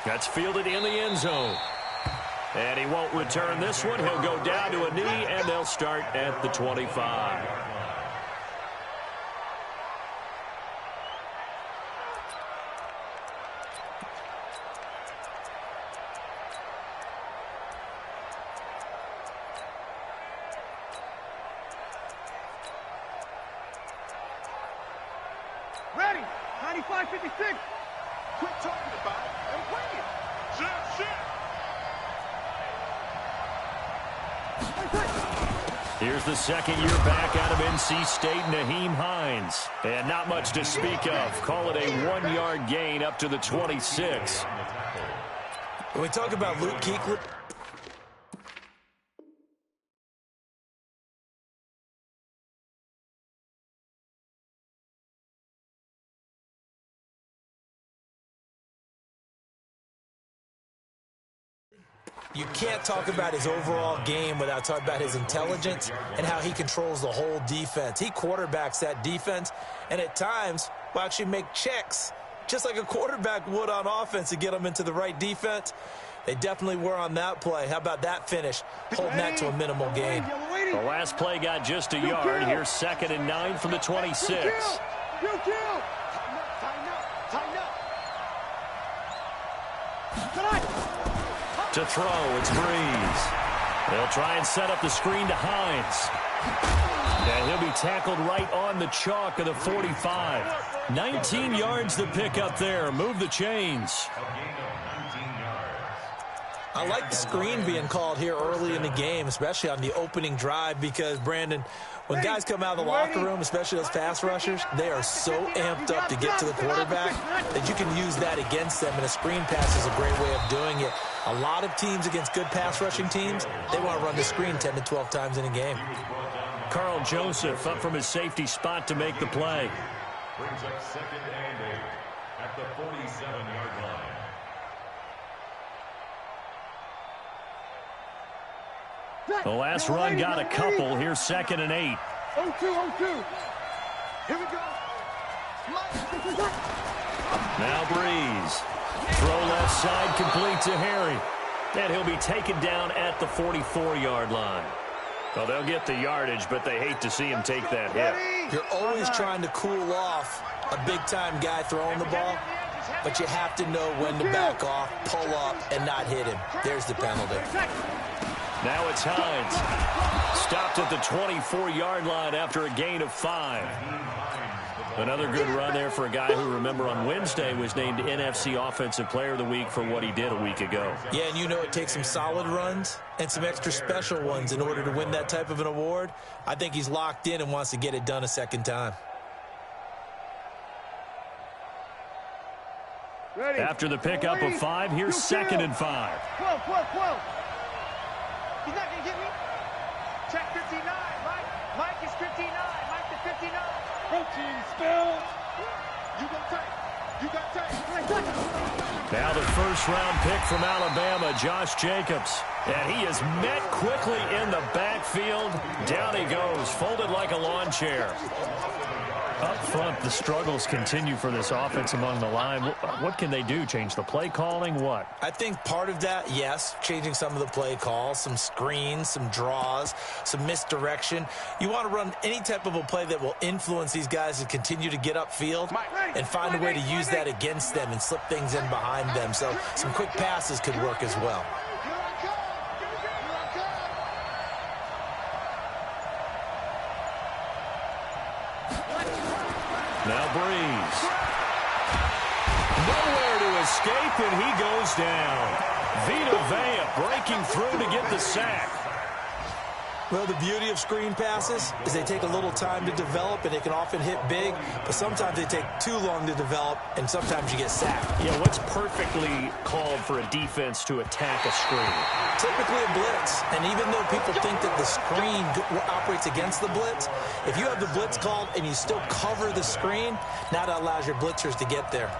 That's fielded in the end zone. And he won't return this one. He'll go down to a knee, and they'll start at the 25. Ready, 95-56. Quit talking about it and play it. Here's the second year back out of NC State, Nyheim Hines. And not much to speak of. Call it a 1-yard gain up to the 26. When we talk about Luke Kuechly, you can't talk about his overall game without talking about his intelligence and how he controls the whole defense. He quarterbacks that defense, and at times will actually make checks, just like a quarterback would on offense to get them into the right defense. They definitely were on that play. How about that finish? Holding that to a minimal gain. The last play got just a yard. Here's 2nd and 9 from the 26. To throw, it's Breeze. They'll try and set up the screen to Hines. And he'll be tackled right on the chalk of the 45. 19 yards to pick up there. Move the chains. I like the screen being called here early in the game, especially on the opening drive, because, Brandon, when guys come out of the locker room, especially those pass rushers, they are so amped up to get to the quarterback that you can use that against them, and a screen pass is a great way of doing it. A lot of teams against good pass rushing teams, they want to run the screen 10 to 12 times in a game. Carl Joseph up from his safety spot to make the play. Brings up 2nd and 8 at the 47-yard line. The last run got a couple. Here's 2nd and 8. 0-2. Here we go. Now Breeze. Throw left side, complete to Harry. And he'll be taken down at the 44-yard line. Well, they'll get the yardage, but they hate to see him take that hit. You're always trying to cool off a big-time guy throwing the ball, but you have to know when to back off, pull up, and not hit him. There's the penalty. Now it's Hines. Stopped at the 24-yard line after a gain of 5. Another good run there for a guy who, remember, on Wednesday was named NFC Offensive Player of the Week for what he did a week ago. Yeah, and you know it takes some solid runs and some extra special ones in order to win that type of an award. I think he's locked in and wants to get it done a second time. Ready. After the pickup of 5, here's 2nd and 5. 12. He's not going to get me. Check 59, Mike. Mike is 59. Mike to 59. Protein spilled. You got tight. Now the first-round pick from Alabama, Josh Jacobs. And he is met quickly in the backfield. Down he goes, folded like a lawn chair. Up front, the struggles continue for this offense among the line. What can they do? Change the play calling? What? I think part of that, yes, changing some of the play calls, some screens, some draws, some misdirection. You want to run any type of a play that will influence these guys to continue to get upfield and find a way to use that against them and slip things in behind them. So some quick passes could work as well. Now Breeze. Nowhere to escape, and he goes down. Vita Vea breaking through to get the sack. Well, the beauty of screen passes is they take a little time to develop, and they can often hit big, but sometimes they take too long to develop, and sometimes you get sacked. Yeah, what's perfectly called for a defense to attack a screen? Typically a blitz, and even though people think that the screen operates against the blitz, if you have the blitz called and you still cover the screen, now that allows your blitzers to get there.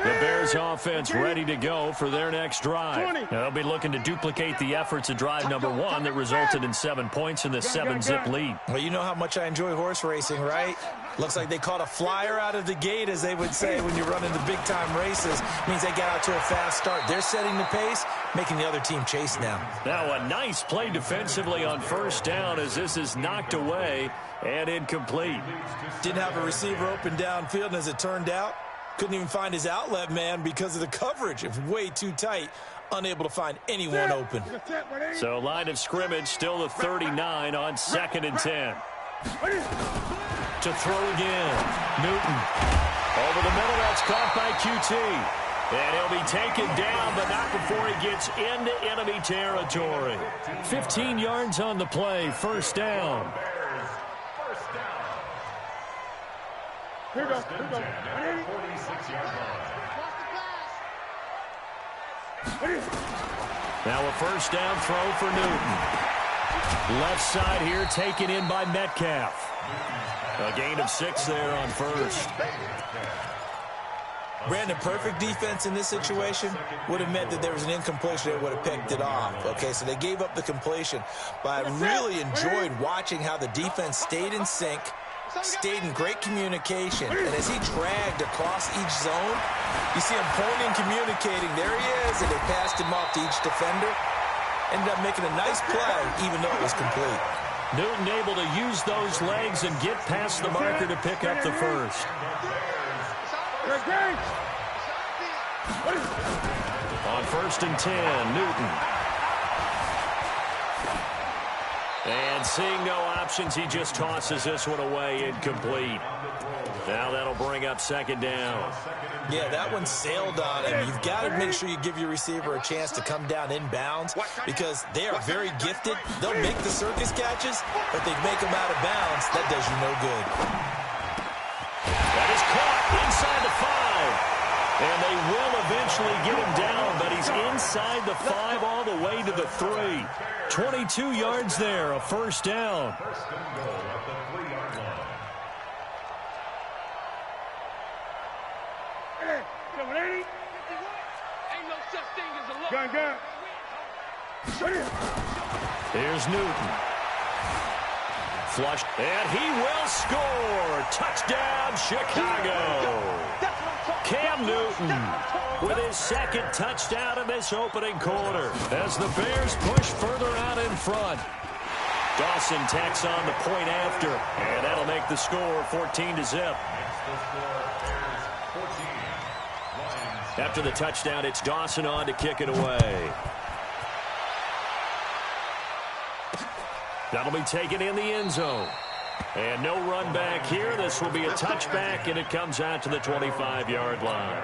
The Bears Bears offense ready to go for their next drive. They'll be looking to duplicate the efforts of drive number 1 that resulted in 7 points in the 7-zip lead. Well, you know how much I enjoy horse racing, right? Looks like they caught a flyer out of the gate, as they would say when you're running the big-time races. Means they get out to a fast start. They're setting the pace, making the other team chase now. Now a nice play defensively on first down as this is knocked away and incomplete. Didn't have a receiver open downfield, and as it turned out, couldn't even find his outlet man because of the coverage. It was way too tight, unable to find anyone open. So line of scrimmage still the 39 on 2nd and 10. To throw again, Newton. Over the middle, that's caught by QT. And he'll be taken down, but not before he gets into enemy territory. 15 yards on the play, first down. Here we go. 46-yard line. Now a first down throw for Newton. Left side here taken in by Metcalf. A gain of 6 there on first. Brandon, perfect defense in this situation would have meant that there was an incompletion. They would have picked it off. Okay, so they gave up the completion. But I really enjoyed watching how the defense stayed in sync, stayed in great communication. And as he dragged across each zone, you see him pointing, communicating. There he is, and they passed him off to each defender. Ended up making a nice play, even though it was complete. Newton able to use those legs and get past the marker to pick up the first. On 1st and 10, Newton. And seeing no options, he just tosses this one away, incomplete. Now that'll bring up 2nd down. Yeah, that one sailed on him. You've got to make sure you give your receiver a chance to come down inbounds because they are very gifted. They'll make the circus catches, but they make them out of bounds. That does you no good. That is caught inside the 5. And they will eventually get him down, but he's inside the 5 all the way to the 3. 22 yards there, a first down. First and goal at the 3-yard line. Ain't no such thing as a look. Gun. Here's Newton. Flushed, and he will score. Touchdown, Chicago. Cam Newton with his 2nd touchdown in this opening quarter as the Bears push further out in front. Dawson tacks on the point after, and that'll make the score 14-0. After the touchdown, it's Dawson on to kick it away. That'll be taken in the end zone. And no run back here. This will be a touchback, and it comes out to the 25-yard line.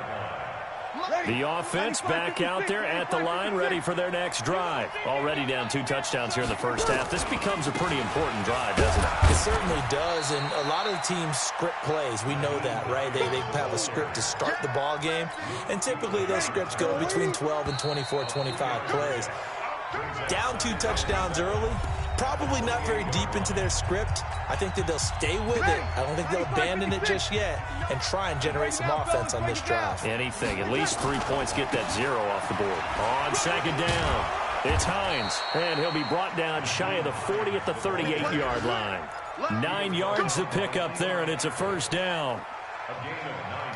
The offense back out there at the line, ready for their next drive. Already down 2 touchdowns here in the first half. This becomes a pretty important drive, doesn't it? It certainly does, and a lot of the teams script plays. We know that, right? They have a script to start the ball game, and typically those scripts go between 12 and 24, 25 plays. Down 2 touchdowns early, probably not very deep into their script. I think that they'll stay with it. I don't think they'll abandon it just yet and try and generate some offense on this drive. Anything. At least 3 points, get that 0 off the board. On 2nd down, it's Hines, and he'll be brought down shy of the 40 at the 38-yard line. 9 yards to pick up there, and it's a first down.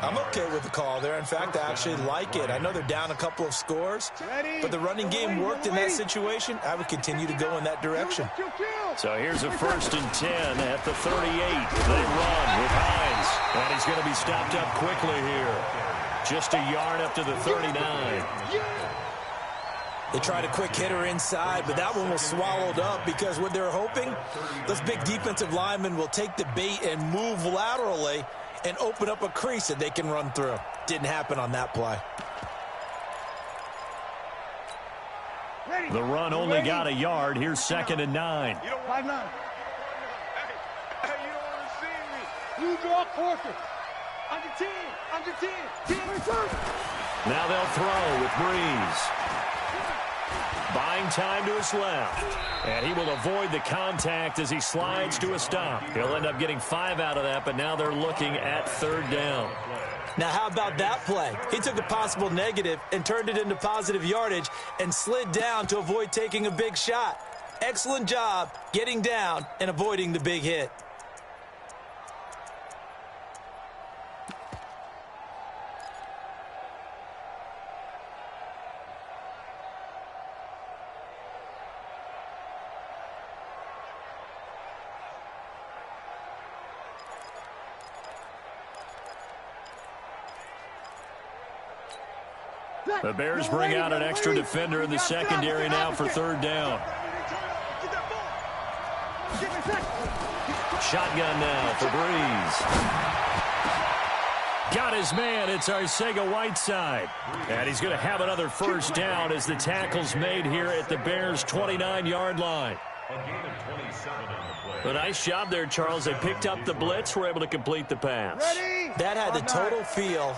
I'm okay with the call there. In fact, I actually like it. I know they're down a couple of scores, but the running game worked in that situation. I would continue to go in that direction. So here's a 1st and 10 at the 38. They run with Hines, and he's going to be stopped up quickly here. Just a yard up to the 39. They tried a quick hitter inside, but that one was swallowed up because what they're hoping, those big defensive linemen will take the bait and move laterally and open up a crease that they can run through. Didn't happen on that play. The run only got a yard. Here's 2nd and 9. You don't 5-9. Hey, you don't want to see me. You draw quarter. Under 10. Under 10. 10. Now they'll throw with Breeze. Buying time to his left. And he will avoid the contact as he slides to a stop. He'll end up getting 5 out of that, but now they're looking at 3rd down. Now, how about that play? He took a possible negative and turned it into positive yardage and slid down to avoid taking a big shot. Excellent job getting down and avoiding the big hit. The Bears bring out an extra defender in the secondary now for third down. Shotgun now for Breeze. Got his man. It's Arcega-Whiteside. And he's going to have another first down as the tackle's made here at the Bears' 29-yard line. A nice job there, Charles. They picked up the blitz, were able to complete the pass. That had the total feel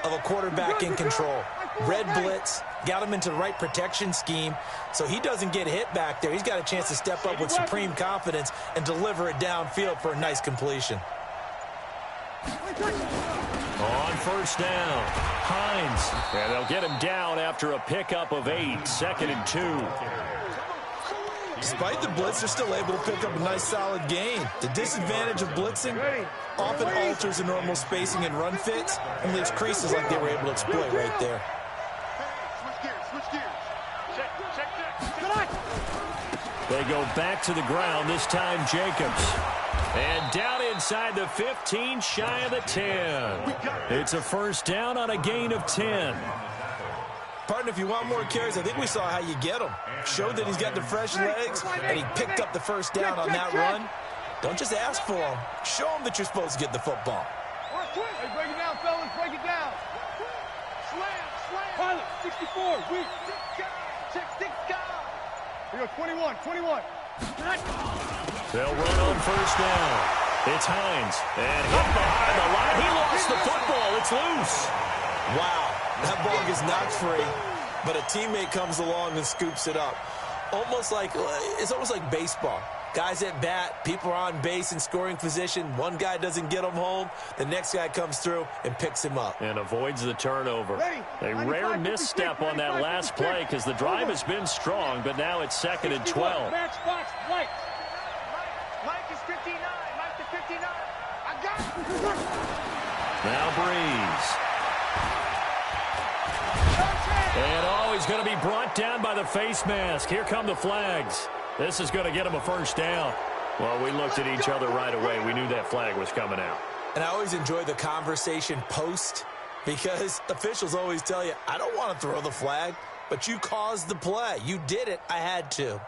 of a quarterback in control. Red blitz, got him into the right protection scheme, so he doesn't get hit back there. He's got a chance to step up with supreme confidence and deliver it downfield for a nice completion. On first down, Hines. And they'll get him down after a pickup of 8, 2nd and 2. Despite the blitz, they're still able to pick up a nice solid gain. The disadvantage of blitzing often alters the normal spacing and run fits and leaves creases like they were able to exploit right there. They go back to the ground, this time Jacobs. And down inside the 15, shy of the 10. It's a first down on a gain of 10. Partner, if you want more carries, I think we saw how you get him. Showed that he's got the fresh legs, and he picked up the first down on that run. Don't just ask for him. Show him that you're supposed to get the football. Hey, break it down, fellas. Break it down. Slam, slam. Pilot, 64. Weak. Check 6 guys. We go 21, 21. They'll run on first down. It's Hines. And hit behind the line. He lost the football. It's loose. Wow. That ball gets knocked free, but a teammate comes along and scoops it up. It's almost like baseball. Guys at bat, people are on base in scoring position. One guy doesn't get him home. The next guy comes through and picks him up. And avoids the turnover. A rare misstep on that last play because the drive has been strong, but now it's 2nd and 12. Matchbox, Mike. Mike is 59. Mike to 59. I got it. Now Breeze. And he's going to be brought down by the face mask. Here come the flags. This is going to get him a first down. Well, we looked at each other right away. We knew that flag was coming out. And I always enjoy the conversation post because officials always tell you, I don't want to throw the flag, but you caused the play. You did it. I had to.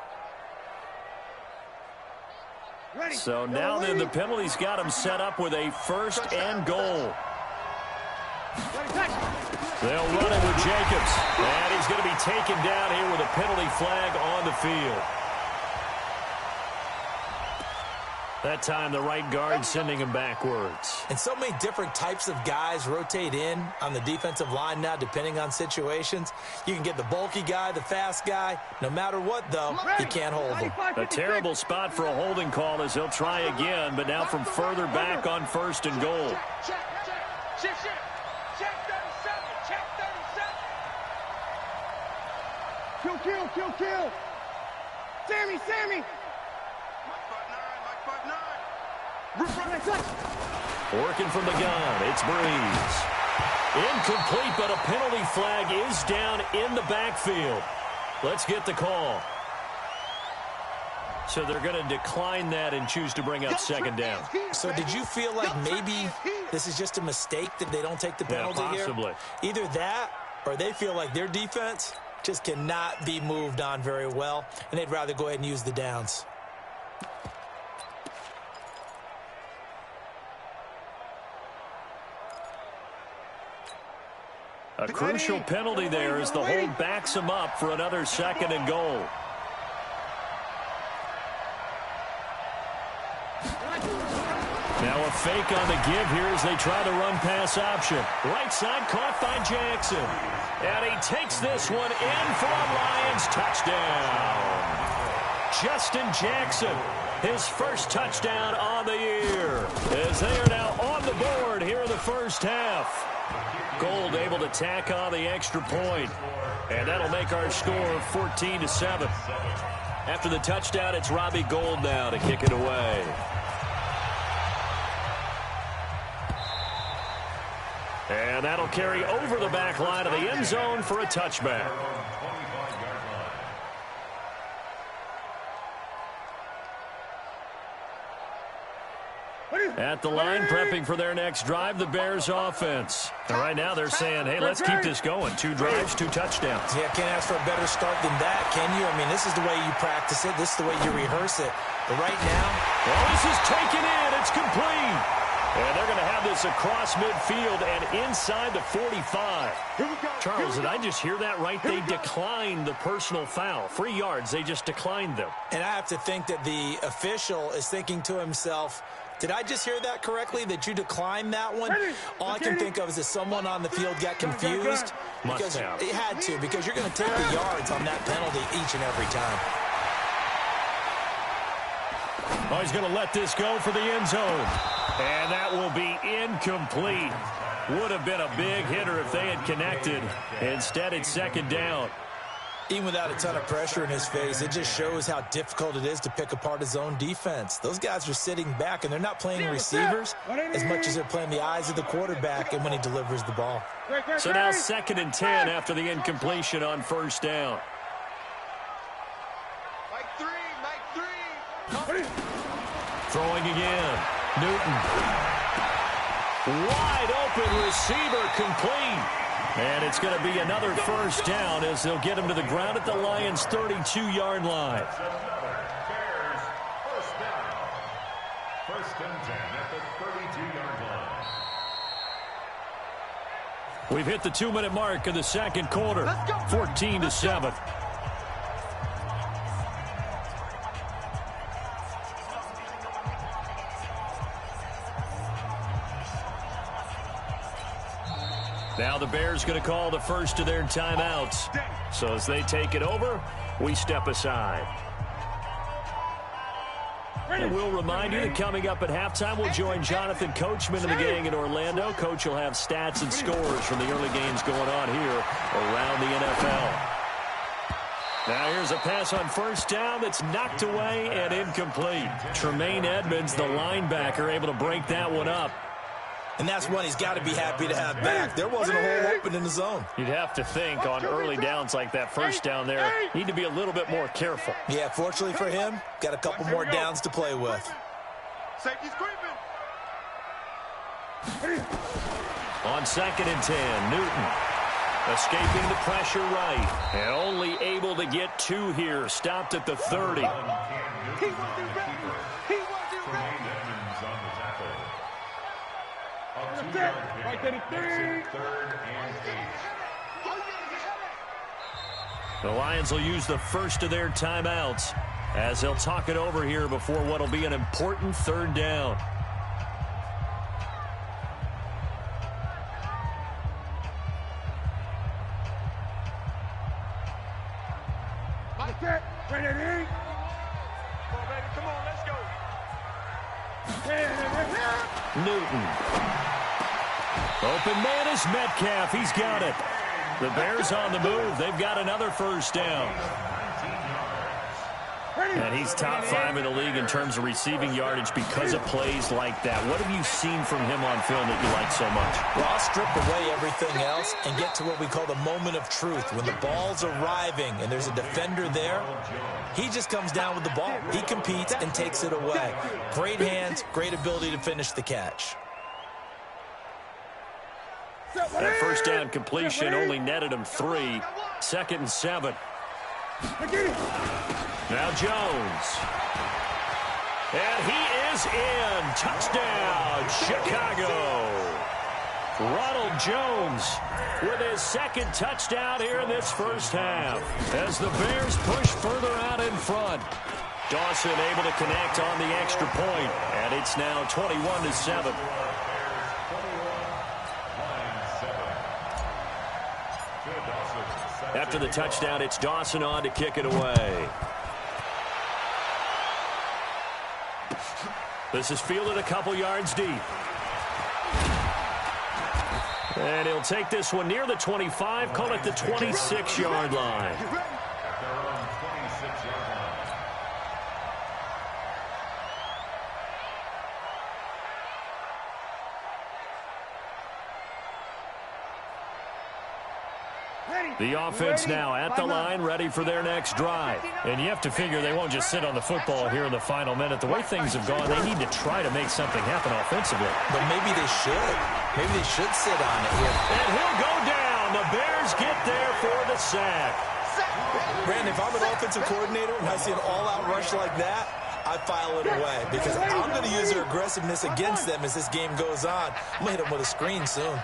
So now then the penalty's got him set up with a first and goal. They'll run it with Jacobs. And he's going to be taken down here with a penalty flag on the field. That time the right guard sending him backwards. And so many different types of guys rotate in on the defensive line now depending on situations. You can get the bulky guy, the fast guy. No matter what, though, you can't hold him. A terrible spot for a holding call as he'll try again, but now from further back on first and goal. Check 37. Check 37. Kill. Sammy. Working from the gun, it's Breeze. Incomplete, but a penalty flag is down in the backfield. Let's get the call. So they're going to decline that and choose to bring up second down. So did you feel like maybe this is just a mistake that they don't take the penalty possibly. here? Either that or they feel like their defense just cannot be moved on very well, and they'd rather go ahead and use the downs. A crucial penalty there as the hold backs him up for another second and goal. Now a fake on the give here as they try to run pass option. Right side caught by Jackson. And he takes this one in for a Lions touchdown. Justin Jackson, his first touchdown on the year, as they are now on the board here in the first half. Gould able to tack on the extra point. And that'll make our score 14-7. After the touchdown, it's Robbie Gould now to kick it away. And that'll carry over the back line of the end zone for a touchback. At the line, prepping for their next drive, the Bears offense. And right now they're saying, hey, let's keep this going. 2 drives, 2 touchdowns. Yeah, can't ask for a better start than that, can you? I mean, this is the way you practice it. This is the way you rehearse it. But right now... well, this is taken in. It's complete. And they're going to have this across midfield and inside the 45. Charles, did I just hear that right? They declined the personal foul. 3 yards, they just declined them. And I have to think that the official is thinking to himself, did I just hear that correctly, that you declined that one? All I can think of is that someone on the field got confused. Because it had to, because you're going to take the yards on that penalty each and every time. Oh, he's going to let this go for the end zone. And that will be incomplete. Would have been a big hitter if they had connected. Instead, it's second down. Even without a ton of pressure in his face, it just shows how difficult it is to pick apart his own defense. Those guys are sitting back, and they're not playing receivers as much as they're playing the eyes of the quarterback and when he delivers the ball. So now 2nd and 10 after the incompletion on first down. Throwing again. Newton. Wide open receiver, complete. And it's going to be another first down as they'll get him to the ground at the Lions' 32-yard line. Bears, first down. 1st and 10 at the 32-yard line. We've hit the 2-minute mark of the second quarter. 14-7. Now the Bears going to call the first of their timeouts. So as they take it over, we step aside. And we'll remind you that coming up at halftime, we'll join Jonathan Coachman and the gang in Orlando. Coach will have stats and scores from the early games going on here around the NFL. Now here's a pass on first down that's knocked away and incomplete. Tremaine Edmonds, the linebacker, able to break that one up. And that's one he's got to be happy to have back. There wasn't a hole open in the zone. You'd have to think on early downs like that, first down there, need to be a little bit more careful. Yeah, fortunately for him, got a couple more downs to play with. Safety's creeping. On 2nd and 10, Newton escaping the pressure right. And only able to get 2 here, stopped at the 30. He wasn't ready. He wasn't ready. Right to the 3rd and 8. The Lions will use the first of their timeouts as they'll talk it over here before what will be an important 3rd down. Come on, let's go. Newton. Open man is Metcalf. He's got it. The Bears on the move. They've got another first down. And he's top 5 in the league in terms of receiving yardage because of plays like that. What have you seen from him on film that you like so much? Well, I'll strip away everything else and get to what we call the moment of truth. When the ball's arriving and there's a defender there, he just comes down with the ball. He competes and takes it away. Great hands, great ability to finish the catch. That first down completion only netted him 3. 2nd and 7. Now Jones. And he is in. Touchdown, Chicago. Ronald Jones with his 2nd touchdown here in this first half as the Bears push further out in front. Dawson able to connect on the extra point, and it's now 21-7. After the touchdown, it's Dawson on to kick it away. This is fielded a couple yards deep. And he'll take this one near the 25, call it the 26-yard line. At their own 26-yard line. The offense now at the line, ready for their next drive. And you have to figure they won't just sit on the football here in the final minute. The way things have gone, they need to try to make something happen offensively. But maybe they should. Maybe they should sit on it here. And he'll go down. The Bears get there for the sack. Brandon, if I'm an offensive coordinator and I see an all-out rush like that, I file it away because I'm going to use their aggressiveness against them as this game goes on. I'm going to hit them with a screen soon.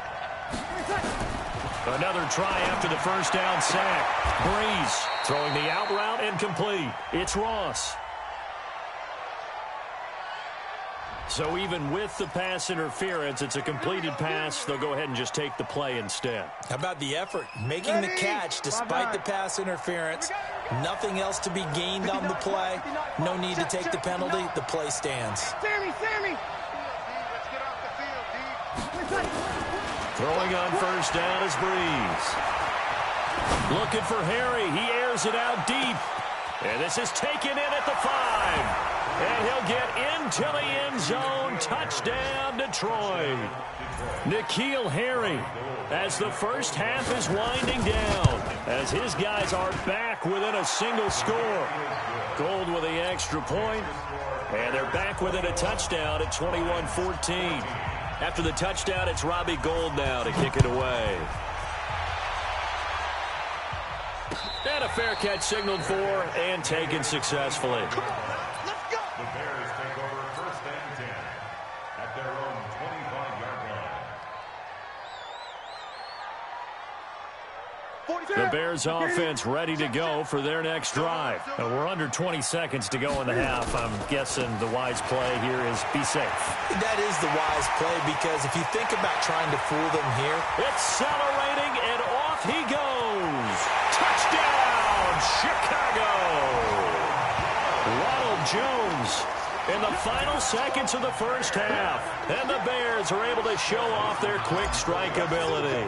Another try after the first down sack. Breeze throwing the out route incomplete. It's Ross. So even with the pass interference, it's a completed pass. They'll go ahead and just take the play instead. How about the effort? Making the catch despite the pass interference. Nothing else to be gained on the play. No need to take the penalty. The play stands. Sammy! Let's get off the field, D. Throwing on first down is Breeze. Looking for Harry. He airs it out deep. And this is taken in at the 5. And he'll get into the end zone. Touchdown, Detroit. N'Keal Harry, as the first half is winding down, as his guys are back within a single score. Gold with the extra point, and they're back within a touchdown at 21-14. After the touchdown, it's Robbie Gould now to kick it away. And a fair catch signaled for and taken successfully. The Bears take over first and 10 at their own 25-yard line. The Bears offense ready to go for their next drive. And we're under 20 seconds to go in the half. I'm guessing the wise play here is be safe. That is the wise play because if you think about trying to fool them here. Accelerating and off he goes. Touchdown, Chicago. Ronald Jones in the final seconds of the first half. And the Bears are able to show off their quick strike ability.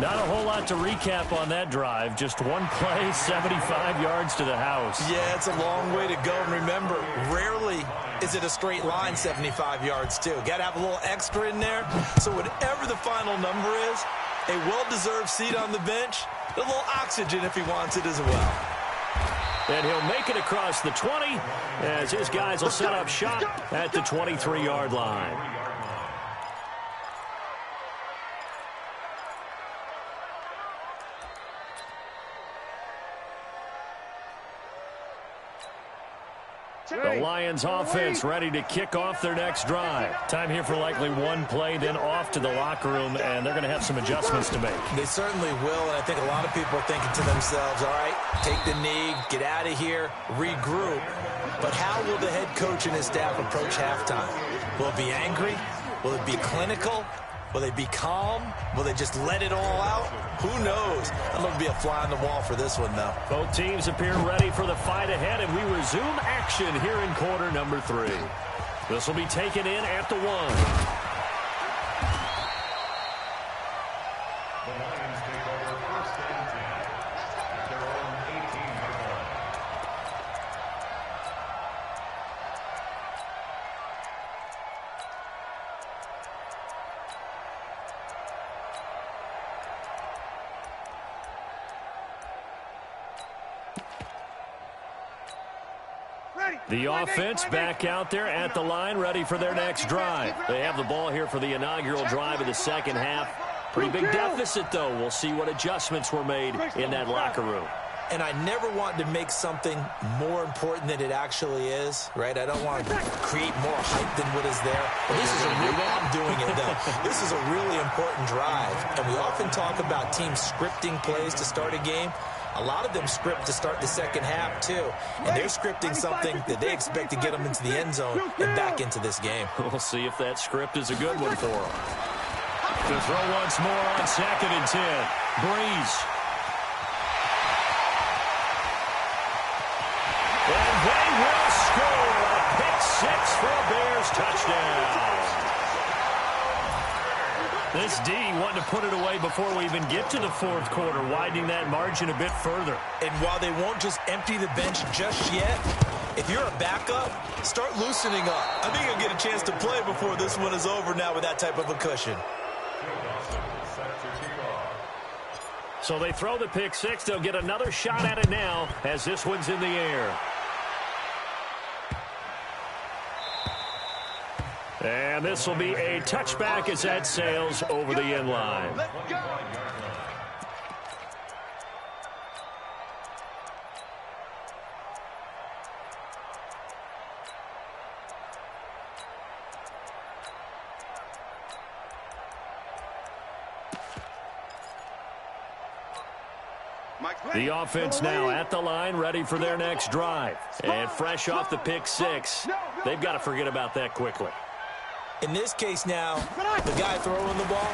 Not a whole lot to recap on that drive. Just one play, 75 yards to the house. Yeah, it's a long way to go. And remember, rarely is it a straight line 75 yards, too. Got to have a little extra in there. So whatever the final number is, a well-deserved seat on the bench, a little oxygen if he wants it as well. And he'll make it across the 20 as his guys will set up shop at the 23-yard line. The Lions offense ready to kick off their next drive. Time here for likely one play, then off to the locker room, and they're going to have some adjustments to make. They certainly will, and I think a lot of people are thinking to themselves, all right, take the knee, get out of here, regroup. But how will the head coach and his staff approach halftime? Will it be angry? Will it be clinical? Will they be calm? Will they just let it all out? Who knows? That'll be a fly on the wall for this one, though. Both teams appear ready for the fight ahead, and we resume action here in quarter number 3. This will be taken in at the 1. The Lions take over first and 10 at their own 18-yard line. The offense back out there at the line, ready for their next drive. They have the ball here for the inaugural drive of the second half. Pretty big deficit, though. We'll see what adjustments were made in that locker room. And I never want to make something more important than it actually is, right? I don't want to create more hype than what is there. But this is I'm doing it, though. This is a really important drive. And we often talk about teams scripting plays to start a game. A lot of them script to start the second half, too. And they're scripting something that they expect to get them into the end zone and back into this game. We'll see if that script is a good one for them. To throw once more on 2nd and 10. Breeze. And they will score a pick 6 for a Bears touchdown. This D wanting to put it away before we even get to the fourth quarter, widening that margin a bit further. And while they won't just empty the bench just yet, if you're a backup, start loosening up. I think you'll get a chance to play before this one is over now with that type of a cushion. So they throw the pick six. They'll get another shot at it now as this one's in the air. And this will be a touchback as that sails over the end line. Let's go. The offense now at the line, ready for their next drive. And fresh off the pick six, they've got to forget about that quickly. In this case now, the guy throwing the ball,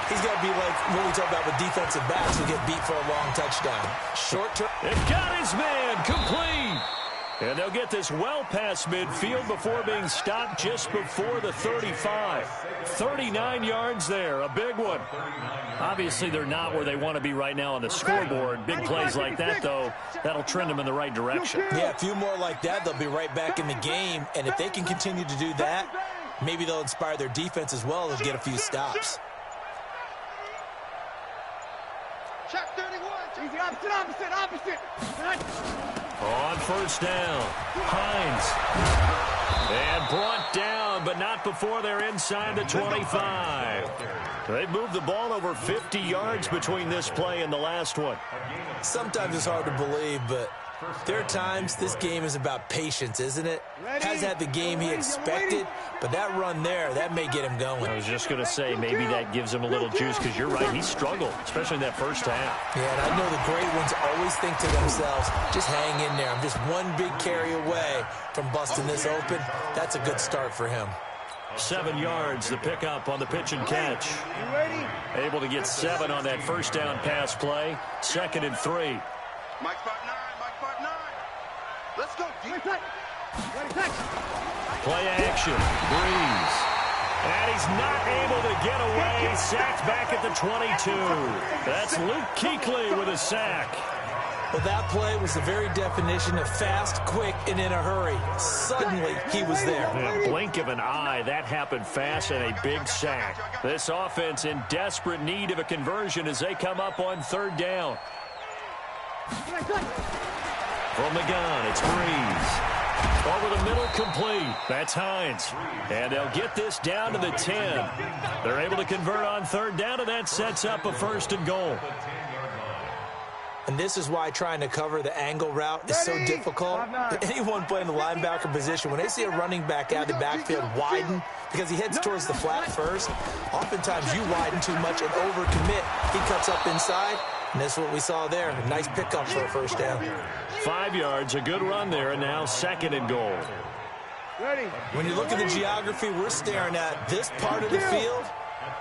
he's got to be like what we talk about with defensive backs who get beat for a long touchdown. Short term. They've got his man complete. And they'll get this well past midfield before being stopped just before the 35. 39 yards there, a big one. Obviously, they're not where they want to be right now on the scoreboard. Big plays like that, though, that'll trend them in the right direction. Yeah, a few more like that, they'll be right back in the game. And if they can continue to do that, maybe they'll inspire their defense as well and get a few stops. Check 31. Easy, opposite. On first down, Hines. And brought down, but not before they're inside the 25. They've moved the ball over 50 yards between this play and the last one. Sometimes it's hard to believe, but there are times this game is about patience, isn't it? Has had the game he expected, but that run there, that may get him going. I was just going to say, maybe that gives him a little juice, because you're right, he struggled, especially in that first half. Yeah, and I know the great ones always think to themselves, just hang in there. I'm just one big carry away from busting this open. That's a good start for him. 7 yards, the pickup on the pitch and catch. Able to get 7 on that first down pass play. 2nd and 3. Mike spot 9. Let's go. Play action. Breeze. And he's not able to get away. Sacked back at the 22. That's Luke Kuechly with a sack. Well, that play was the very definition of fast, quick, and in a hurry. Suddenly, he was there. In a blink of an eye, that happened fast and a big sack. This offense in desperate need of a conversion as they come up on 3rd down. From the gun, it's Breeze. Over the middle, complete. That's Hines. And they'll get this down to the 10. They're able to convert on 3rd down, and that sets up a 1st and goal. And this is why trying to cover the angle route is so difficult. Anyone playing the linebacker position, when they see a running back out of the backfield widen, because he heads towards the flat first, oftentimes you widen too much and overcommit. He cuts up inside, and that's what we saw there. A nice pickup for a 1st down. 5 yards, a good run there, and now 2nd and goal. When you look at the geography we're staring at, this part of the field,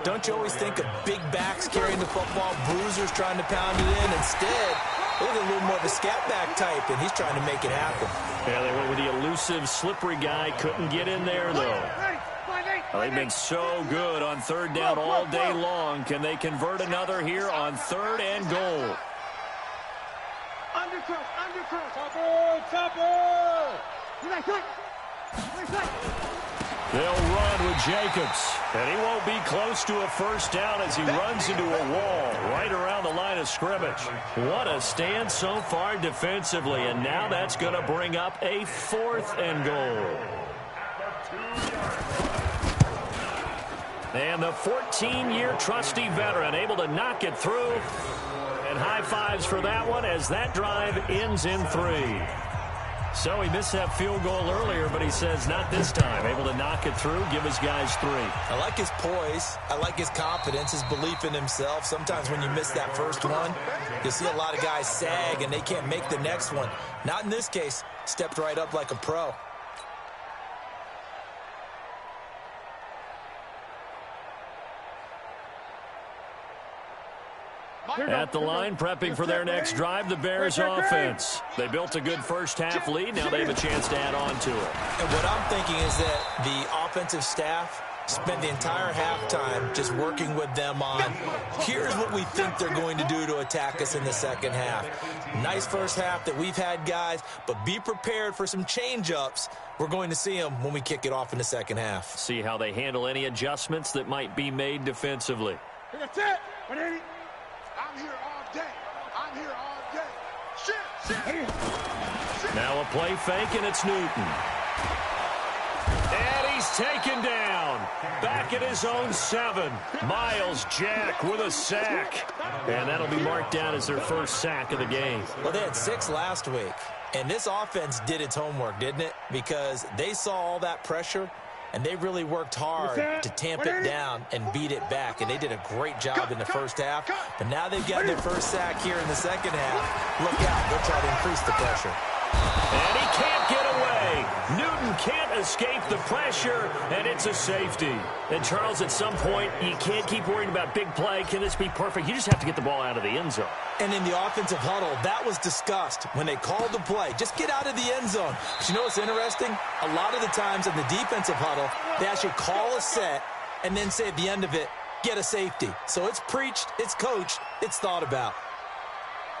don't you always think of big backs carrying the football, bruisers trying to pound it in? Instead, look at a little more of a scat back type, and he's trying to make it happen. Yeah, they went with the elusive, slippery guy. Couldn't get in there, though. They've been so good on 3rd down all day long. Can they convert another here on 3rd and goal? Undercross. Topper. They'll run with Jacobs, and he won't be close to a 1st down as he runs into a wall right around the line of scrimmage. What a stand so far defensively, and now that's going to bring up a 4th and goal. And the 14-year trusty veteran able to knock it through, and high fives for that one as that drive ends in 3. So he missed that field goal earlier, but he says not this time. Able to knock it through, give his guys 3. I like his poise. I like his confidence, his belief in himself. Sometimes when you miss that first one, you see a lot of guys sag and they can't make the next one. Not in this case. Stepped right up like a pro. At the line, prepping for their next drive, the Bears offense. They built a good first half lead. Now they have a chance to add on to it. And what I'm thinking is that the offensive staff Spent the entire halftime just working with them on, here's what we think they're going to do to attack us in the second half. Nice first half that we've had, guys, but be prepared for some change-ups. We're going to see them when we kick it off in the second half. See how they handle any adjustments that might be made defensively. That's it. 180. I'm here all day. I'm here all day. Shit. Now a play fake, and it's Newton. And he's taken down. Back at his own 7. Myles Jack with a sack. And that'll be marked down as their first sack of the game. Well, they had 6 last week. And this offense did its homework, didn't it? Because they saw all that pressure, and they really worked hard to tamp it down and beat it back. And they did a great job in the first half. But now they've got their first sack here in the second half. Look out. They'll try to increase the pressure. And he can't get away. Newton can't escape the pressure, and it's a safety. And, Charles, at some point, you can't keep worrying about big play. Can this be perfect? You just have to get the ball out of the end zone. And in the offensive huddle, that was discussed when they called the play. Just get out of the end zone. But you know what's interesting? A lot of the times in the defensive huddle, they actually call a set and then say at the end of it, get a safety. So it's preached, it's coached, it's thought about.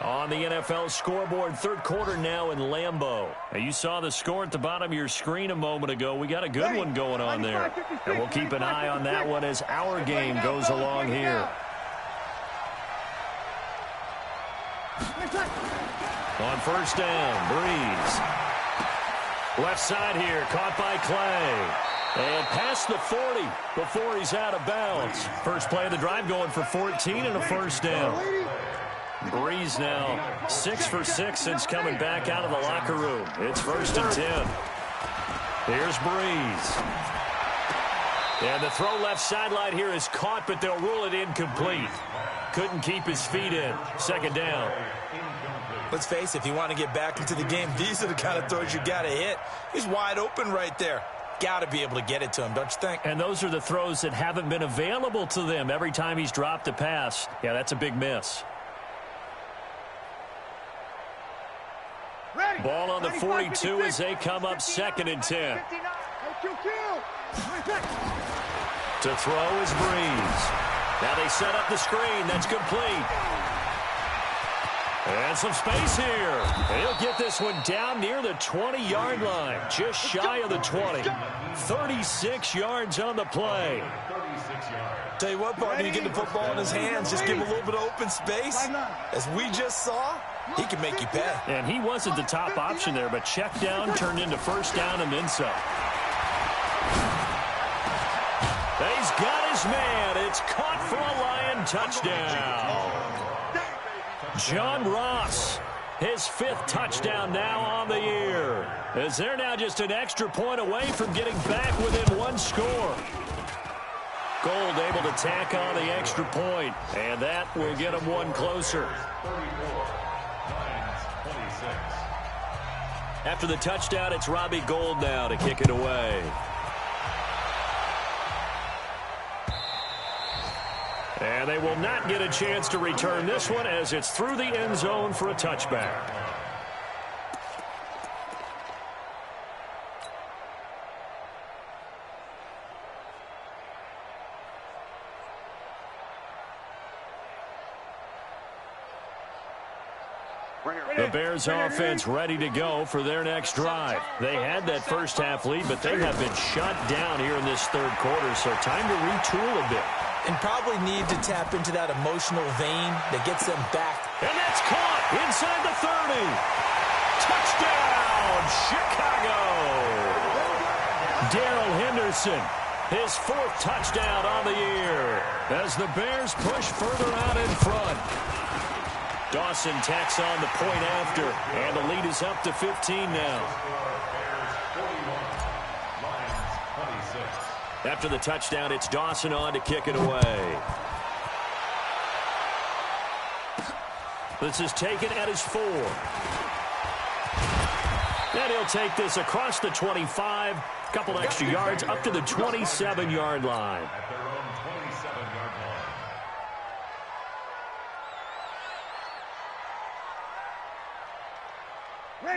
On the NFL scoreboard, third quarter now in Lambeau. Now, you saw the score at the bottom of your screen a moment ago. We got a good one going on there. And we'll keep an eye on that one as our game goes along here. On first down, Breeze. Left side here, caught by Clay. And past the 40 before he's out of bounds. First play of the drive going for 14 and a first down. Breeze now 6 for 6 since coming back out of the locker room. It's first and 10. Here's Breeze. And the throw left sideline here is caught, but they'll rule it incomplete. Couldn't keep his feet in. Second down. Let's face it, if you want to get back into the game, these are the kind of throws you got to hit. He's wide open right there. Got to be able to get it to him, don't you think? And those are the throws that haven't been available to them every time he's dropped a pass. Yeah, that's a big miss. Ball on the 42 as they come up second and 10. To throw is Breeze. Now they set up the screen. That's complete. And some space here. He'll get this one down near the 20-yard line. Just shy of the 20. 36 yards on the play. Tell you what, partner, you get the football in his hands, just give him a little bit of open space. As we just saw, he can make you pay. And he wasn't the top option there, but check down turned into first down and then some. He's got his man. It's caught for a Lion touchdown. John Ross, his 5th touchdown now on the year. As they're now just an extra point away from getting back within 1 score. Gold able to tack on the extra point, and that will get them 1 closer. After the touchdown, it's Robbie Gould now to kick it away. And they will not get a chance to return this one as it's through the end zone for a touchback. The Bears offense ready to go for their next drive. They had that first half lead, but they have been shut down here in this third quarter, so time to retool a bit. And probably need to tap into that emotional vein that gets them back. And that's caught inside the 30. Touchdown, Chicago. Darrell Henderson, his 4th touchdown on the year as the Bears push further out in front. Dawson tacks on the point after, and the lead is up to 15 now. After the touchdown, it's Dawson on to kick it away. This is taken at his 4. And he'll take this across the 25, a couple extra yards up to the 27-yard line.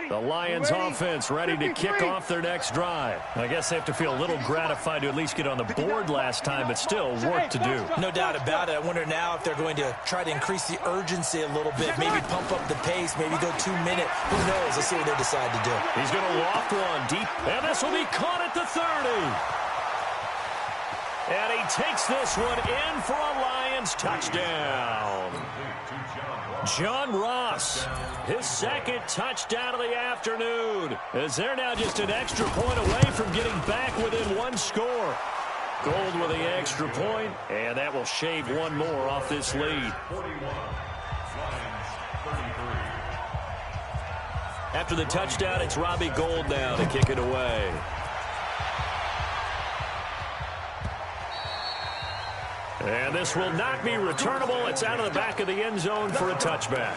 The Lions offense ready to kick off their next drive. I guess they have to feel a little gratified to at least get on the board last time, but still work to do. No doubt about it. I wonder now if they're going to try to increase the urgency a little bit, maybe pump up the pace, maybe go 2 minute. Who knows? Let's see what they decide to do. He's going to loft one deep, and this will be caught at the 30. And he takes this one in for a Lions touchdown. John Ross, his second touchdown of the afternoon, as they're now just an extra point away from getting back within one score. Gold with the extra point, and that will shave one more off this lead. After the touchdown, it's Robbie Gould now to kick it away. And this will not be returnable. It's out of the back of the end zone for a touchback.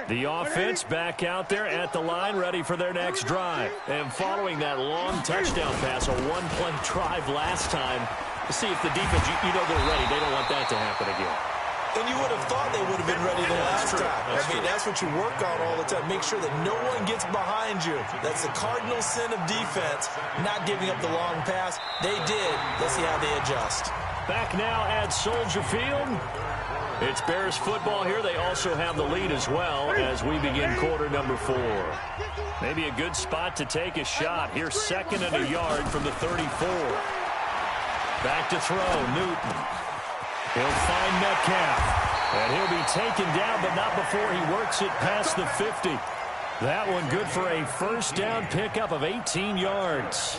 The offense back out there at the line, ready for their next drive. And following that long touchdown pass, a one-play drive last time, to see if the defense, you know they're ready. They don't want that to happen again. And you would have thought they would have been ready the last time. I mean, that's what you work on all the time. Make sure that no one gets behind you. That's the cardinal sin of defense, not giving up the long pass. They did. Let's see how they adjust. Back now at Soldier Field. It's Bears football here. They also have the lead as well as we begin quarter number 4. Maybe a good spot to take a shot. Here's second and a yard from the 34. Back to throw, Newton. He'll find Metcalf, and he'll be taken down, but not before he works it past the 50. That one good for a first down pickup of 18 yards.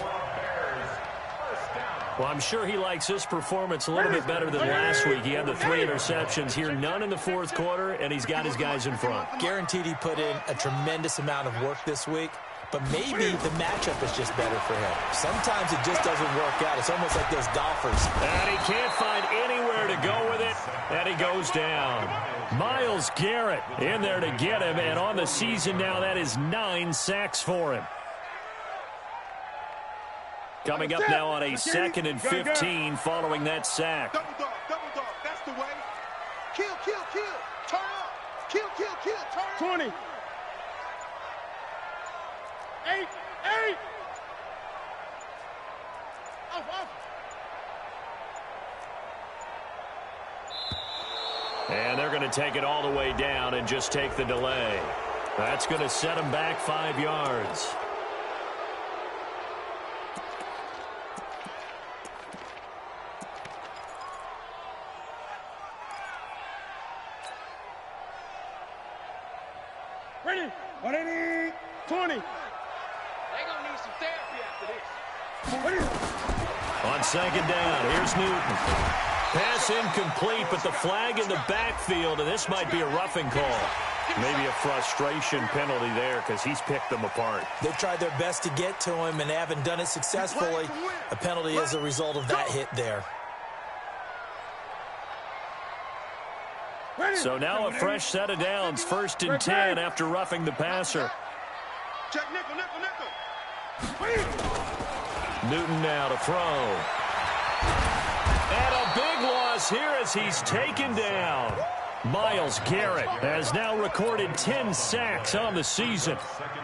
Well, I'm sure he likes this performance a little bit better than last week. He had the 3 interceptions here, none in the fourth quarter, and he's got his guys in front. Guaranteed he put in a tremendous amount of work this week, but maybe the matchup is just better for him. Sometimes it just doesn't work out. It's almost like those golfers. And he can't find anywhere to go with it, and he goes down. Myles Garrett in there to get him, and on the season now, that is 9 sacks for him. Coming up now on a 2nd and 15 following that sack. Double dog, that's the way. Kill, turn up. Kill, turn 20. 8. Off. And they're going to take it all the way down and just take the delay. That's going to set them back 5 yards. Ready? 180. 20. They're going to need some therapy after this. On second down, here's Newton. Pass incomplete, but the flag in the backfield, and this might be a roughing call. Maybe a frustration penalty there because he's picked them apart. They've tried their best to get to him and haven't done it successfully. A penalty as a result of that hit there. So now a fresh set of downs, 1st and 10 after roughing the passer. Check nickel. Newton now to throw. And a big loss here as he's taken down. Myles Garrett has now recorded 10 sacks on the season.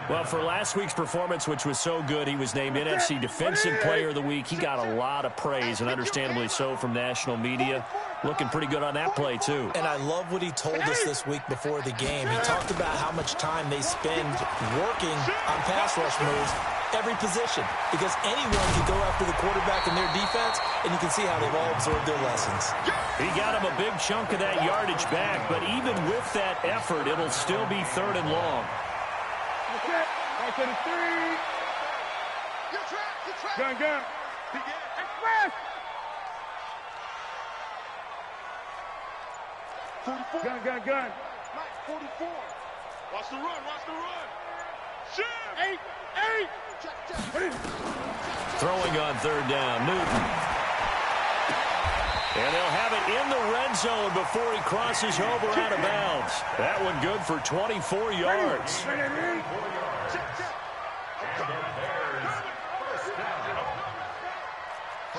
Well, for last week's performance, which was so good, he was named NFC Defensive Player of the Week. He got a lot of praise, and understandably so, from national media. Looking pretty good on that play, too. And I love what he told us this week before the game. He talked about how much time they spend working on pass rush moves, every position, because anyone can go after the quarterback in their defense, and you can see how they've all absorbed their lessons. He got him a big chunk of that yardage back, but even with that effort, it'll still be 3rd and long. Right to the 3. You trap. Gun. Express. 44. Gun. Mike, 44. Watch the run. Shit. 8. Check. Throwing on 3rd down, Newton. And they'll have it in the red zone before he crosses over out of bounds. That one good for 24 yards.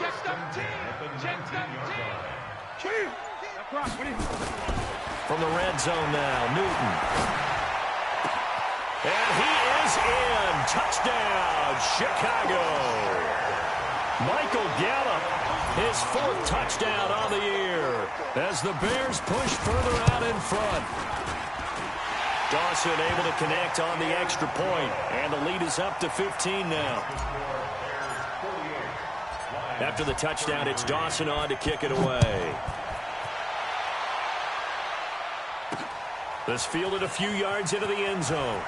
Check 13. From the red zone now, Newton. And he is in. Touchdown, Chicago. Michael Gallup, his 4th touchdown on the year as the Bears push further out in front. Dawson able to connect on the extra point, and the lead is up to 15 now. After the touchdown, it's Dawson on to kick it away. This fielded a few yards into the end zone.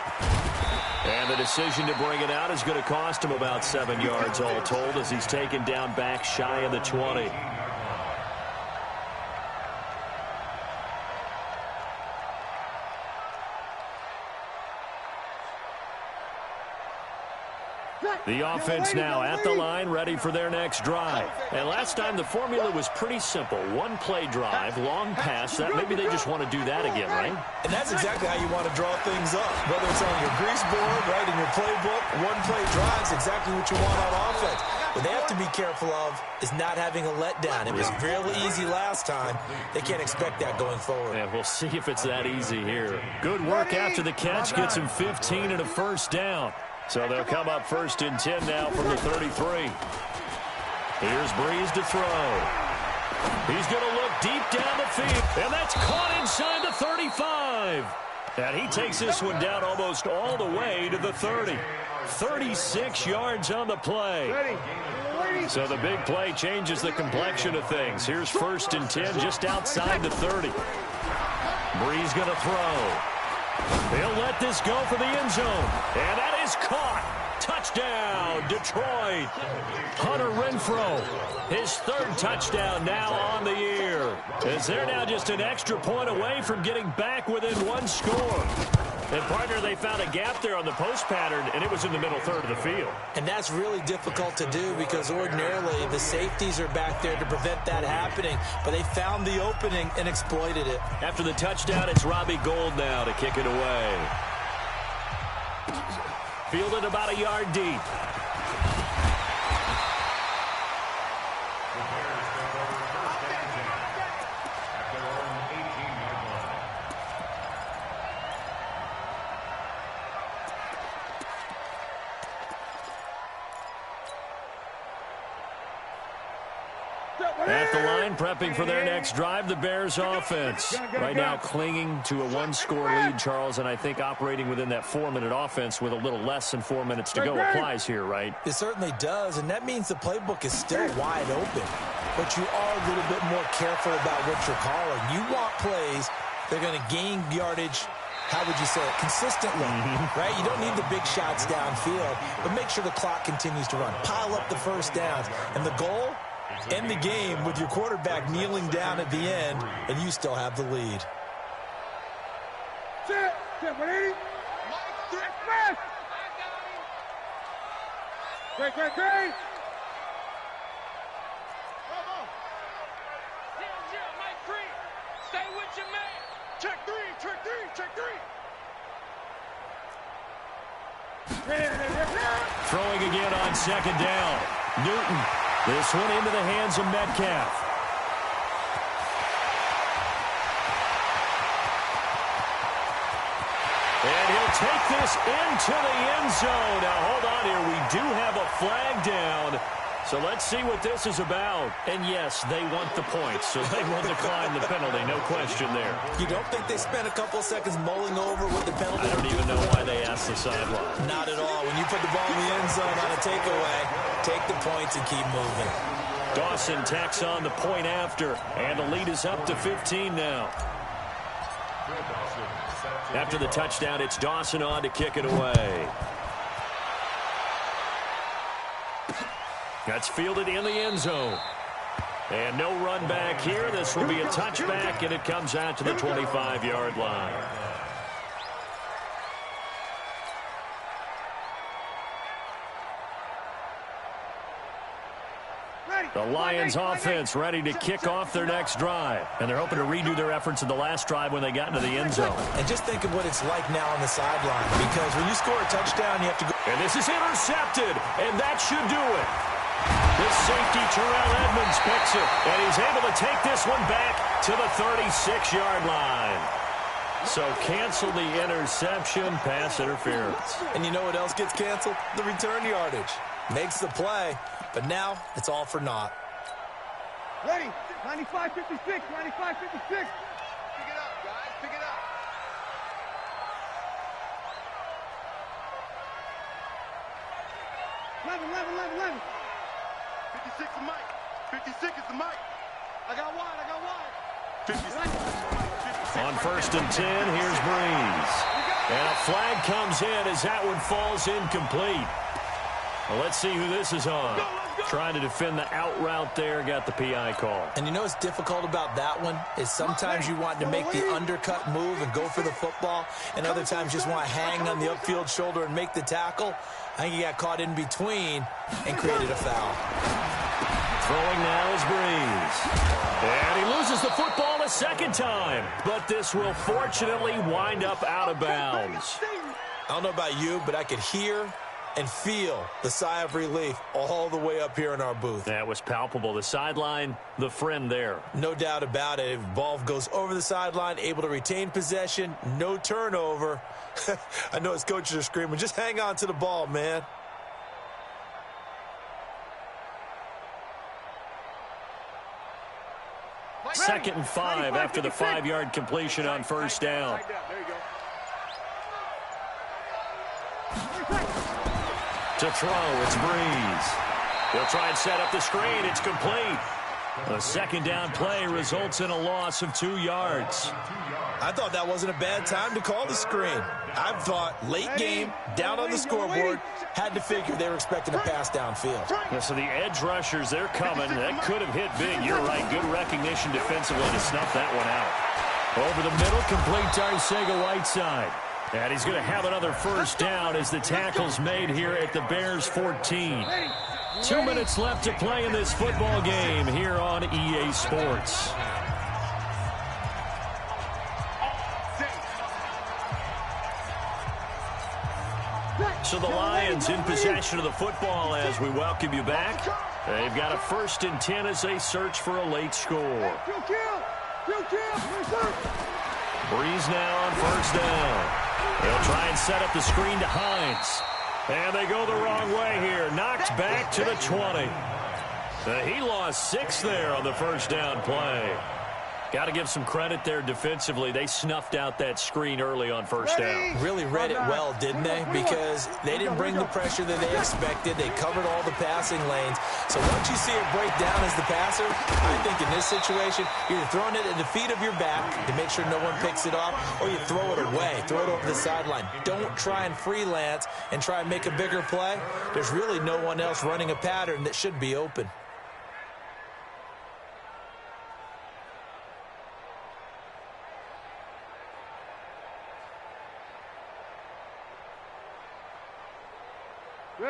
And the decision to bring it out is going to cost him about 7 yards all told as he's taken down back shy of the 20. The offense now at the line, ready for their next drive. And last time the formula was pretty simple. One play drive, long pass. That maybe they just want to do that again, right? And that's exactly how you want to draw things up. Whether it's on your grease board, right, in your playbook, one play drive is exactly what you want on offense. What they have to be careful of is not having a letdown. It was real easy last time. They can't expect that going forward. Yeah, we'll see if it's that easy here. Good work after the catch. Gets him 15 and a first down. So they'll come up 1st and 10 now from the 33. Here's Breeze to throw. He's going to look deep down the field, and that's caught inside the 35. And he takes this one down almost all the way to the 30. 36 yards on the play. So the big play changes the complexion of things. Here's 1st and 10 just outside the 30. Breeze going to throw. They'll let this go for the end zone. And that is caught. Touchdown, Detroit. Hunter Renfrow, his 3rd touchdown now on the year. As they're now just an extra point away from getting back within 1 score. And, partner, they found a gap there on the post pattern, and it was in the middle third of the field. And that's really difficult to do because ordinarily the safeties are back there to prevent that happening. But they found the opening and exploited it. After the touchdown, it's Robbie Gould now to kick it away. Fielded about a yard deep. At the line, prepping for their next drive, the Bears offense. Right now clinging to a 1-score lead, Charles, and I think operating within that 4-minute offense with a little less than 4 minutes to go applies here, right? It certainly does, and that means the playbook is still wide open. But you are a little bit more careful about what you're calling. You want plays, they're going to gain yardage, how would you say it, consistently, right? You don't need the big shots downfield, but make sure the clock continues to run. Pile up the first downs, and the goal? End the game with your quarterback kneeling down at the end, and you still have the lead. Great. Stay with your man. Check three. Throwing again on 2nd down. Newton. This one into the hands of Metcalf. And he'll take this into the end zone. Now, hold on here. We do have a flag down. So let's see what this is about. And, yes, they want the points, so they will decline the penalty. No question there. You don't think they spent a couple of seconds mulling over what the penalty? I don't even know why they asked the sideline. Not at all. When you put the ball in the end zone on a takeaway, take the points and keep moving. Dawson tacks on the point after, and the lead is up to 15 now. After the touchdown, it's Dawson on to kick it away. That's fielded in the end zone. And no run back here. This will be a touchback, and it comes out to the 25-yard line. The Lions offense ready to kick off their next drive. And they're hoping to redo their efforts in the last drive when they got into the end zone. And just think of what it's like now on the sideline. Because when you score a touchdown, you have to go. And this is intercepted. And that should do it. The safety, Terrell Edmonds, picks it, and he's able to take this one back to the 36-yard line. So cancel the interception, pass interference. And you know what else gets canceled? The return yardage. Makes the play, but now it's all for naught. Ready? 95-56, 95-56. Pick it up, guys. Pick it up. Eleven. 56 is Mike. 56 is the Mike. I got wide. 56. On 1st and 10, here's Breeze. And a flag comes in as that one falls incomplete. Well, let's see who this is on. Trying to defend the out route there, got the PI call. And you know what's difficult about that one is sometimes you want to make the undercut move and go for the football, and other times just want to hang on the upfield shoulder and make the tackle. I think he got caught in between and created a foul. Throwing now is Breeze. And he loses the football a second time. But this will fortunately wind up out of bounds. I don't know about you, but I could hear and feel the sigh of relief all the way up here in our booth. That was palpable. The sideline, the friend there. No doubt about it. If the ball goes over the sideline, able to retain possession, no turnover. I know his coaches are screaming, just hang on to the ball, man. Second and 5 after the 5-yard completion on first down. To throw, it's Breeze. He'll try and set up the screen. It's complete. A second down play results in a loss of 2 yards. I thought that wasn't a bad time to call the screen. I thought late game, down on the scoreboard, had to figure they were expecting a pass downfield. Yeah, so the edge rushers, they're coming. That could have hit big. You're right. Good recognition defensively to snuff that one out. Over the middle, complete to Arcega-Whiteside. And he's going to have another first down as the tackle's made here at the Bears 14. 2 minutes left to play in this football game here on EA Sports. So the Lions in possession of the football as we welcome you back. They've got a 1st and 10 as they search for a late score. Breeze now on first down. They'll try and set up the screen to Hines. And they go the wrong way here. Knocked back to the 20. He lost 6 there on the first down play. Got to give some credit there defensively. They snuffed out that screen early on first down. Really read it well, didn't they? Because they didn't bring the pressure that they expected. They covered all the passing lanes. So once you see it break down as the passer, I think in this situation, you're throwing it at the feet of your back to make sure no one picks it off, or you throw it away, throw it over the sideline. Don't try and freelance and try and make a bigger play. There's really no one else running a pattern that should be open.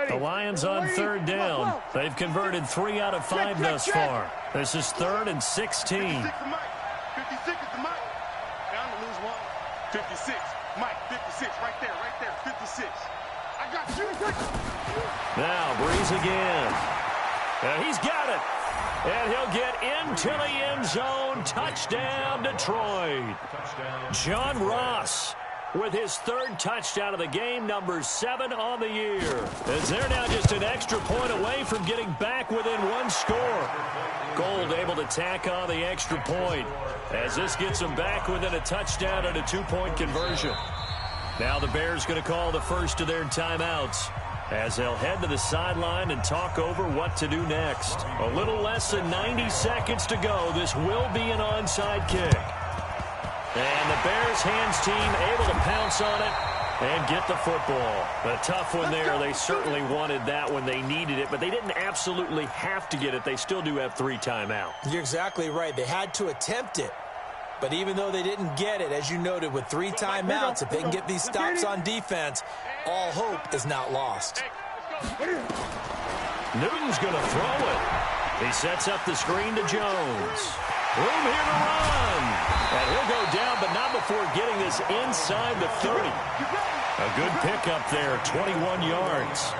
The Lions on third down. They've converted 3 out of 5 thus far. This is 3rd and 16. 56 is the Mike. Down to lose 1. 56. Mike, 56. Right there. 56. I got you. Now Breeze again. He's got it. And he'll get into the end zone. Touchdown, Detroit. John Ross with his 3rd touchdown of the game, number 7 on the year. As they're now just an extra point away from getting back within 1 score. Gold able to tack on the extra point as this gets them back within a touchdown and a 2-point conversion. Now the Bears going to call the first of their timeouts as they'll head to the sideline and talk over what to do next. A little less than 90 seconds to go. This will be an onside kick. And the Bears hands team able to pounce on it and get the football. A tough one there. They certainly wanted that when they needed it, but they didn't absolutely have to get it. They still do have 3 timeouts. You're exactly right. They had to attempt it. But even though they didn't get it, as you noted, with 3 timeouts, if they can get these stops on defense, all hope is not lost. Newton's going to throw it. He sets up the screen to Jones. Room here to run. And he'll go down, but not before getting this inside the 30. A good pickup there, 21 yards.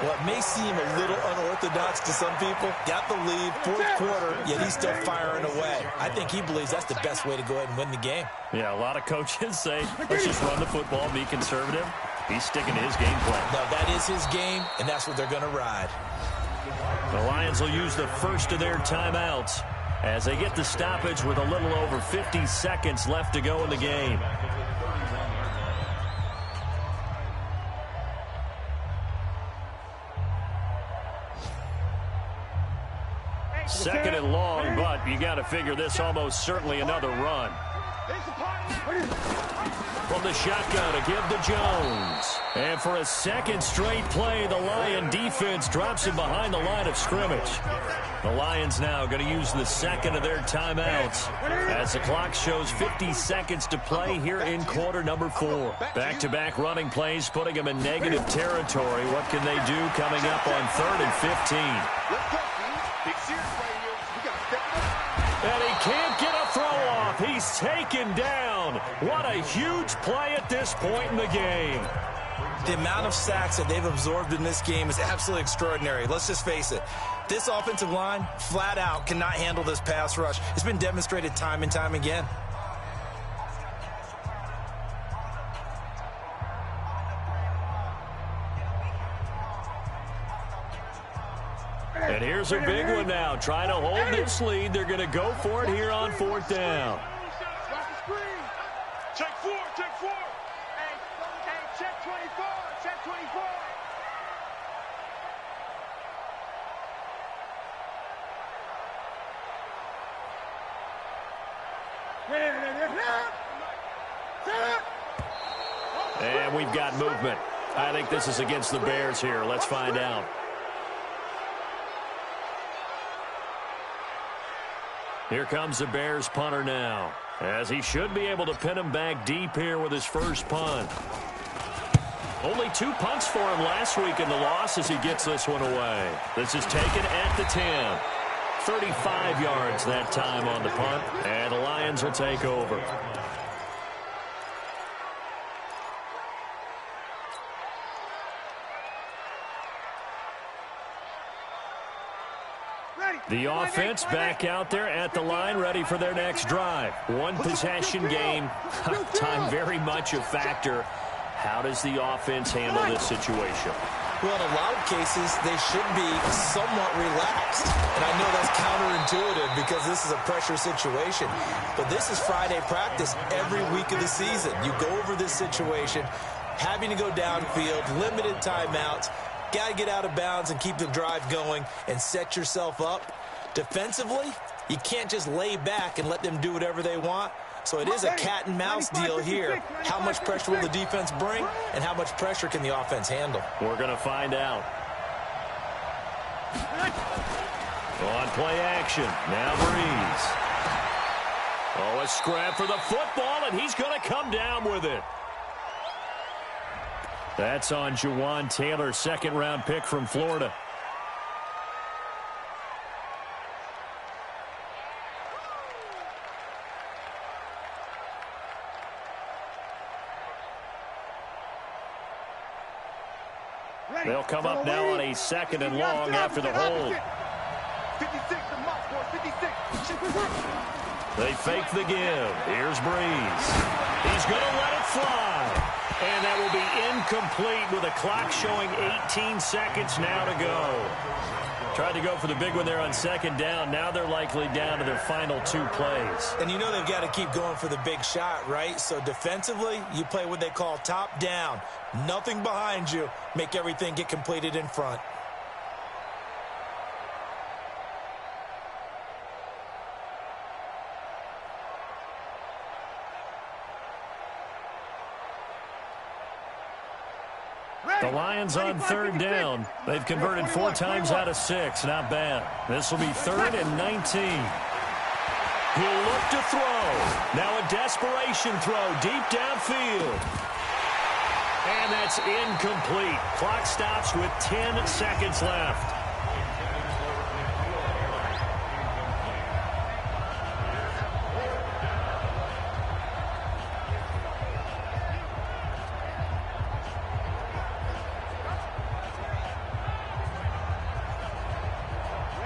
What may seem a little unorthodox to some people, got the lead, fourth quarter, yet he's still firing away. I think he believes that's the best way to go ahead and win the game. Yeah, a lot of coaches say, let's just run the football, be conservative. He's sticking to his game plan. No, that is his game, and that's what they're going to ride. The Lions will use the first of their timeouts as they get the stoppage with a little over 50 seconds left to go in the game. Second and long, but you got to figure this almost certainly another run. From the shotgun to give to Jones. And for a second straight play, the Lion defense drops him behind the line of scrimmage. The Lions now going to use the second of their timeouts as the clock shows 50 seconds to play here in quarter number 4. Back-to-back running plays putting them in negative territory. What can they do coming up on 3rd and 15? Let's go, Big serious right here. We got to step it up. And he can't get a throw off. He's taken down. What a huge play at this point in the game. The amount of sacks that they've absorbed in this game is absolutely extraordinary. Let's just face it. This offensive line, flat out, cannot handle this pass rush. It's been demonstrated time and time again. And here's a big one now. Trying to hold this lead. They're going to go for it here on 4th down. Check 4, check 4. Hey, check 24, check 24. And we've got movement. I think this is against the Bears here. Let's find out. Here comes the Bears punter now, as he should be able to pin him back deep here with his first punt. Only 2 punts for him last week in the loss as he gets this one away. This is taken at the 10. 35 yards that time on the punt, and the Lions will take over. The offense back out there at the line, ready for their next drive. One possession game. Time very much a factor. How does the offense handle this situation? Well, in a lot of cases, they should be somewhat relaxed. And I know that's counterintuitive because this is a pressure situation. But this is Friday practice every week of the season. You go over this situation, having to go downfield, limited timeouts, got to get out of bounds and keep the drive going and set yourself up. Defensively, you can't just lay back and let them do whatever they want. So it is a cat and mouse deal here. How much pressure will the defense bring, and how much pressure can the offense handle? We're going to find out. On play action, now Breeze. Oh, a scrap for the football, and he's going to come down with it. That's on Jawan Taylor, second-round pick from Florida. They'll come up now on a 2nd and long after the hold. 56, the mark, boys, 56. They fake the give. Here's Breeze. He's going to let it fly. And that will be incomplete with a clock showing 18 seconds now to go. Tried to go for the big one there on 2nd down. Now they're likely down to their final 2 plays. And you know they've got to keep going for the big shot, right? So defensively, you play what they call top down. Nothing behind you. Make everything get completed in front. The Lions on 3rd down. They've converted 4 times out of 6. Not bad. This will be 3rd and 19. He'll look to throw. Now a desperation throw deep downfield. And that's incomplete. Clock stops with 10 seconds left.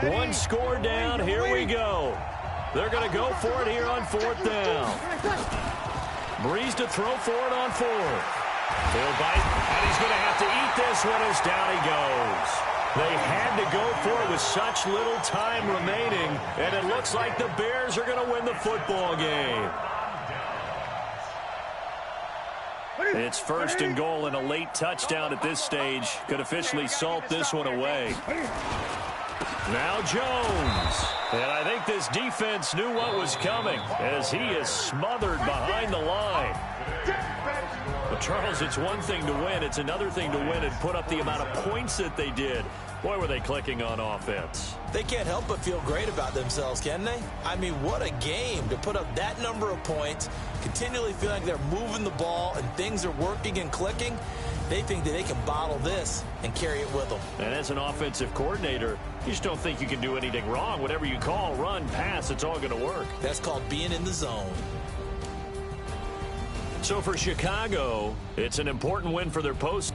One score down. Here we go. They're going to go for it here on 4th down. Breeze to throw for it on 4th. He'll bite, and he's going to have to eat this one as down he goes. They had to go for it with such little time remaining, and it looks like the Bears are going to win the football game. It's 1st and goal, and a late touchdown at this stage could officially salt this one away. Now Jones. And I think this defense knew what was coming as he is smothered behind the line. But Charles, it's one thing to win. It's another thing to win and put up the amount of points that they did. Boy, were they clicking on offense. They can't help but feel great about themselves, can they? I mean, what a game to put up that number of points, continually feeling like they're moving the ball and things are working and clicking. They think that they can bottle this and carry it with them. And as an offensive coordinator, you just don't think you can do anything wrong. Whatever you call, run, pass, it's all going to work. That's called being in the zone. So for Chicago, it's an important win for their post